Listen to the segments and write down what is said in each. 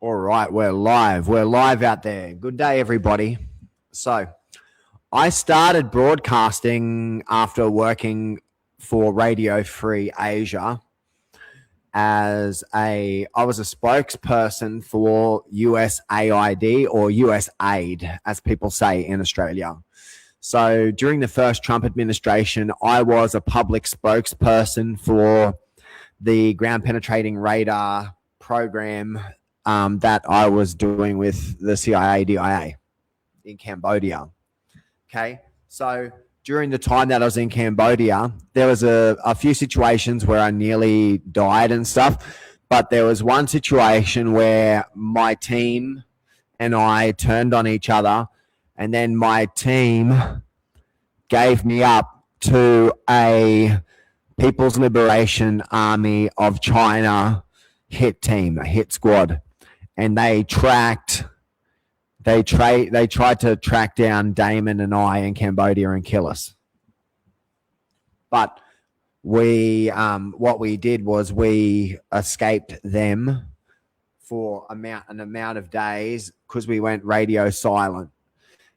All right, we're live. We're live out there. Good day, everybody. So, I started broadcasting after working for Radio Free Asia I was a spokesperson for USAID or USAID, as people say in Australia. So during the first Trump administration, I was a public spokesperson for the ground penetrating radar program that I was doing with the CIA in Cambodia. Okay, so during the time that I was in Cambodia, there was a few situations where I nearly died and stuff, but there was one situation where my team and I turned on each other, and then my team gave me up to a People's Liberation Army of China hit team, a hit squad, and they tried to track down Damon and I in Cambodia and kill us. But what we did was we escaped them for an amount of days because we went radio silent.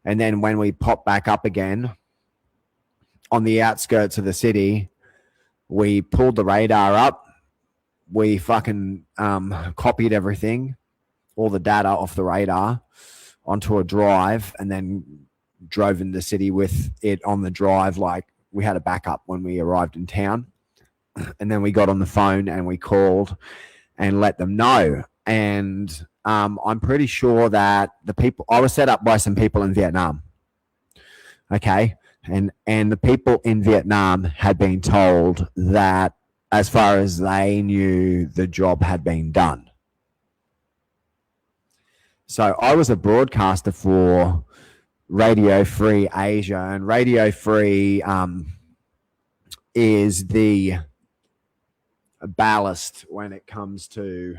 And then when we popped back up again on the outskirts of the city, we pulled the radar up. We fucking copied everything, all the data off the radar, onto a drive, and then drove in the city with it on the drive. Like, we had a backup when we arrived in town, and then we got on the phone and we called and let them know. And I'm pretty sure that I was set up by some people in Vietnam. Okay. And the people in Vietnam had been told that as far as they knew, the job had been done. So I was a broadcaster for Radio Free Asia, and Radio Free is the ballast when it comes to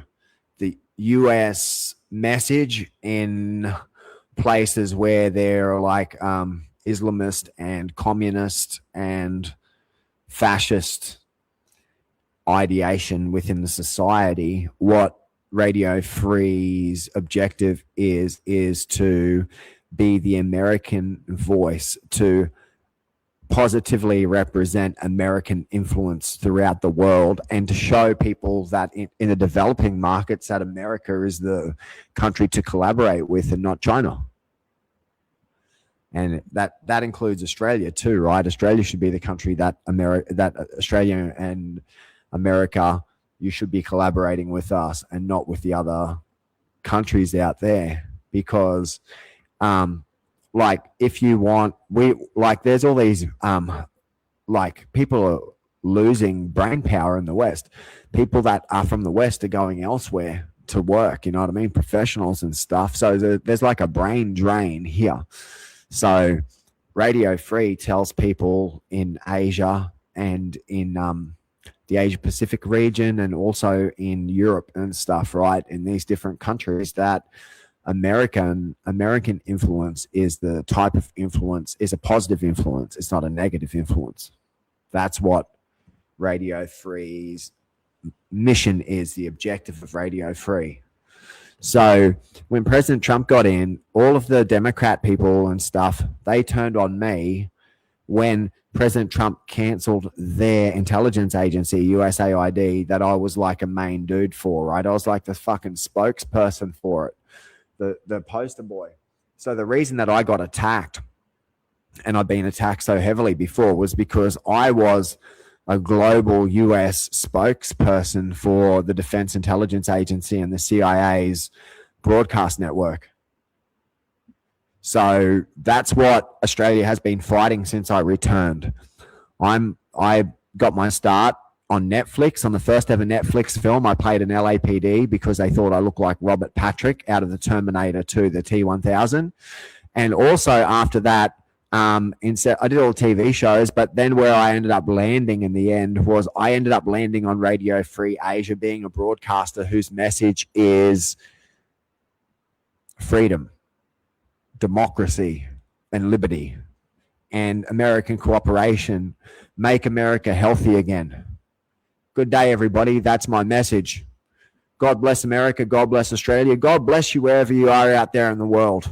the US message in places where they're like Islamist and communist and fascist ideation within the society. What Radio Free's objective is to be the American voice, to positively represent American influence throughout the world, and to show people that in the developing markets that America is the country to collaborate with and not China. And that includes Australia too, right? Australia should be the country that Australia and America, you should be collaborating with us and not with the other countries out there. Because if you want, there's all these people are losing brain power in the West. People that are from the West are going elsewhere to work, you know what I mean? Professionals and stuff. So there's like a brain drain here. So Radio Free tells people in Asia and in the Asia Pacific region, and also in Europe and stuff, right, in these different countries, that American influence is the type of influence, is a positive influence. It's not a negative influence. That's what Radio Free's mission is, the objective of Radio Free. So when President Trump got in, all of the Democrat people and stuff, they turned on me when President Trump canceled their intelligence agency, USAID, that I was like a main dude for, right? I was like the fucking spokesperson for it, the poster boy. So the reason that I got attacked, and I've been attacked so heavily before, was because I was a global US spokesperson for the Defense Intelligence Agency and the CIA's broadcast network. So that's what Australia has been fighting since I returned. I got my start on Netflix, on the first ever Netflix film. I played an LAPD because they thought I looked like Robert Patrick out of the Terminator 2, the T-1000. And also after that, I did all TV shows, but then where I ended up landing in the end was I ended up landing on Radio Free Asia, being a broadcaster whose message is freedom, democracy, and liberty, and American cooperation. Make America healthy again. Good day, everybody. That's my message. God bless America. God bless Australia. God bless you wherever you are out there in the world.